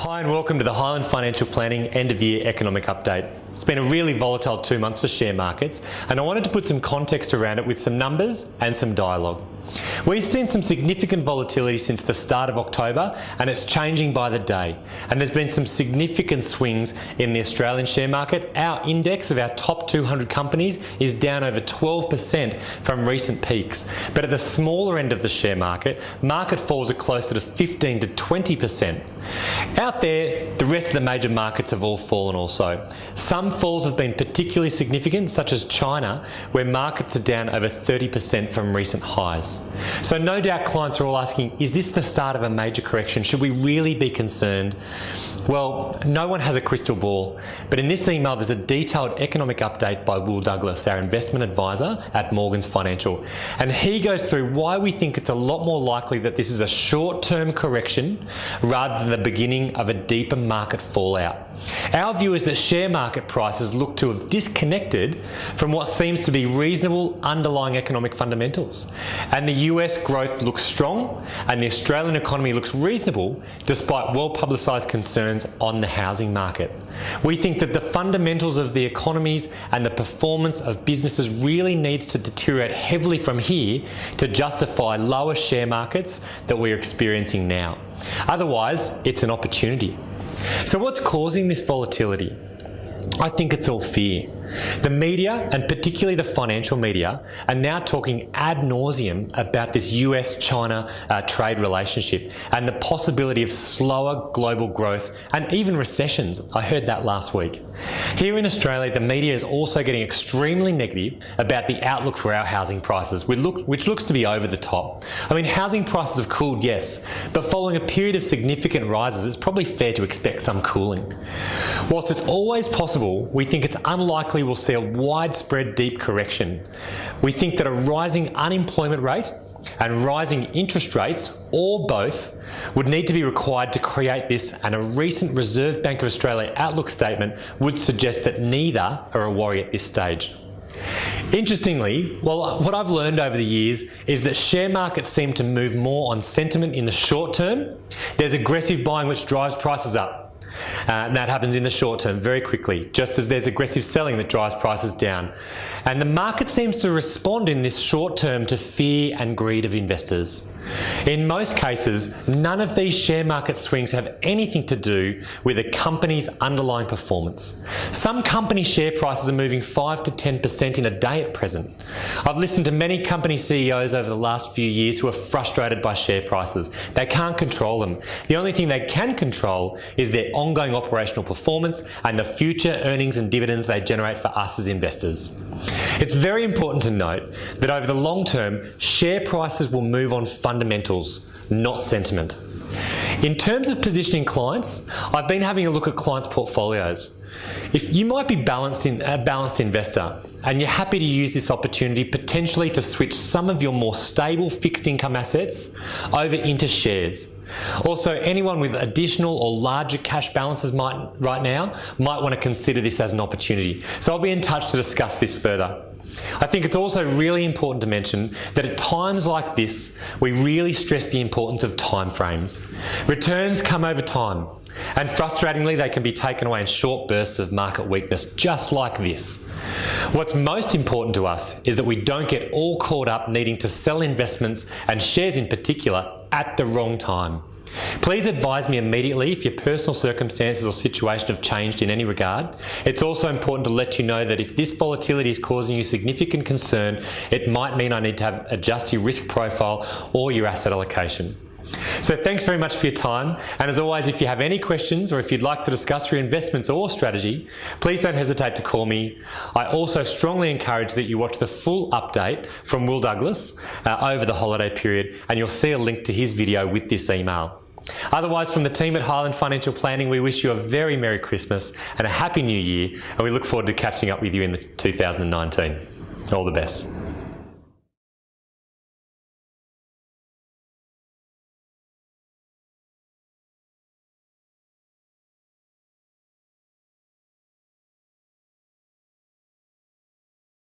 Hi and welcome to the Hyland Financial Planning End of Year Economic Update. It's been a really volatile 2 months for share markets, and I wanted to put some context around it with some numbers and some dialogue. We've seen some significant volatility since the start of October, and it's changing by the day. And there's been some significant swings in the Australian share market. Our index of our top 200 companies is down over 12% from recent peaks. But at the smaller end of the share market, market falls are closer to 15 to 20%. Out there, the rest of the major markets have all fallen also. Some falls have been particularly significant, such as China, where markets are down over 30% from recent highs. So no doubt clients are all asking, is this the start of a major correction? Should we really be concerned? Well, no one has a crystal ball, but in this email there's a detailed economic update by Will Douglas, our investment advisor at Morgans Financial, and he goes through why we think it's a lot more likely that this is a short-term correction rather than the beginning of a deeper market fallout. Our view is that share market prices look to have disconnected from what seems to be reasonable underlying economic fundamentals. And the US growth looks strong and the Australian economy looks reasonable despite well-publicised concerns on the housing market. We think that the fundamentals of the economies and the performance of businesses really needs to deteriorate heavily from here to justify lower share markets that we're experiencing now. Otherwise, it's an opportunity. So what's causing this volatility? I think it's all fear. The media, and particularly the financial media, are now talking ad nauseum about this US-China trade relationship and the possibility of slower global growth and even recessions. I heard that last week. Here in Australia, the media is also getting extremely negative about the outlook for our housing prices, which looks to be over the top. I mean, housing prices have cooled, yes, but following a period of significant rises, it's probably fair to expect some cooling. Whilst it's always possible, we think it's unlikely we'll see a widespread deep correction. We think that a rising unemployment rate and rising interest rates, or both, would need to be required to create this, and a recent Reserve Bank of Australia outlook statement would suggest that neither are a worry at this stage. Interestingly, what I've learned over the years is that share markets seem to move more on sentiment in the short term. There's aggressive buying which drives prices up. And that happens in the short term very quickly, just as there's aggressive selling that drives prices down. And the market seems to respond in this short term to fear and greed of investors. In most cases, none of these share market swings have anything to do with a company's underlying performance. Some company share prices are moving 5 to 10% in a day at present. I've listened to many company CEOs over the last few years who are frustrated by share prices. They can't control them. The only thing they can control is their ongoing operational performance and the future earnings and dividends they generate for us as investors. It's very important to note that over the long term, share prices will move on fundamentals, not sentiment. In terms of positioning clients, I've been having a look at clients' portfolios. If you might be a balanced investor and you're happy to use this opportunity potentially to switch some of your more stable fixed income assets over into shares. Also, anyone with additional or larger cash balances right now might want to consider this as an opportunity. So I'll be in touch to discuss this further. I think it's also really important to mention that at times like this, we really stress the importance of time frames. Returns come over time, and frustratingly, they can be taken away in short bursts of market weakness, just like this. What's most important to us is that we don't get all caught up needing to sell investments, and shares in particular, at the wrong time. Please advise me immediately if your personal circumstances or situation have changed in any regard. It's also important to let you know that if this volatility is causing you significant concern, it might mean I need to adjust your risk profile or your asset allocation. So thanks very much for your time, and as always, if you have any questions or if you'd like to discuss your investments or strategy, please don't hesitate to call me. I also strongly encourage that you watch the full update from Will Douglas over the holiday period, and you'll see a link to his video with this email. Otherwise, from the team at Hyland Financial Planning, we wish you a very Merry Christmas and a Happy New Year, and we look forward to catching up with you in 2019. All the best.